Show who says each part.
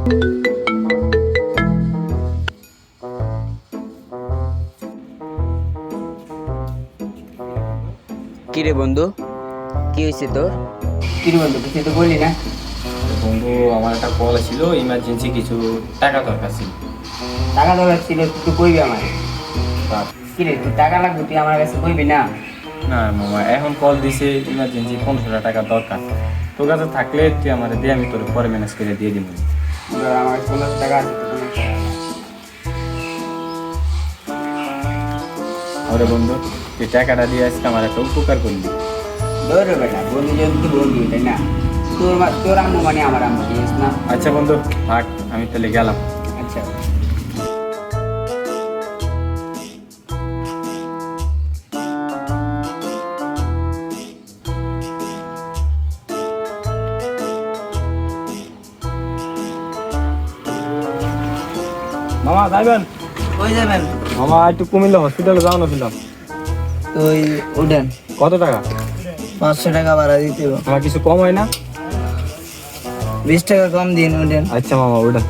Speaker 1: কিরে বন্ধু, কি হয়েছে তোর? কিরে বন্ধু, কিছু তো বললি না।
Speaker 2: বন্ধু, আমার একটা কল ছিল, ইমার্জেন্সি কিছু টাকা দরকার ছিল।
Speaker 1: টাকা দরকার ছিল, তুই কইবি আমার? কিরে, তুই টাকা লাগবে, তুই আমার কাছে কইবি না?
Speaker 2: না মামা, এখন কল দিছে ইমার্জেন্সি 1500 টাকা দরকার। তোর কাছে থাকলে তুই আমার দিয়ে, আমি তোর পরে ম্যানেজ করে দিয়ে দিব।
Speaker 1: ধর, আমার 15 টাকা আছে, তো কোনো টাকা নাই।
Speaker 2: আরে বন্ধু, তুই টাকাটা দিয়ে আজকে আমার একটা উপকার করলি।
Speaker 1: ধর রে বেটা, বন্ধু যদি তুই বন্ধু, তাই না? তোর আম্মু মানে আমার আম্মু, বুঝিস না?
Speaker 2: আচ্ছা বন্ধু, থাক, আমি তাহলে গেলাম।
Speaker 1: আচ্ছা।
Speaker 2: মামা যাইবেন?
Speaker 1: কই যাবেন?
Speaker 2: মামা একটু কুমিল্লা হসপিটালে যাও না ছিলাম।
Speaker 1: তো ওই উঠেন,
Speaker 2: কত টাকা?
Speaker 1: 500 টাকা ভাড়া দিতে হবে।
Speaker 2: আমার কিছু কম হয় না?
Speaker 1: 20 টাকা কম দিন, উঠেন।
Speaker 2: আচ্ছা মামা, ওটা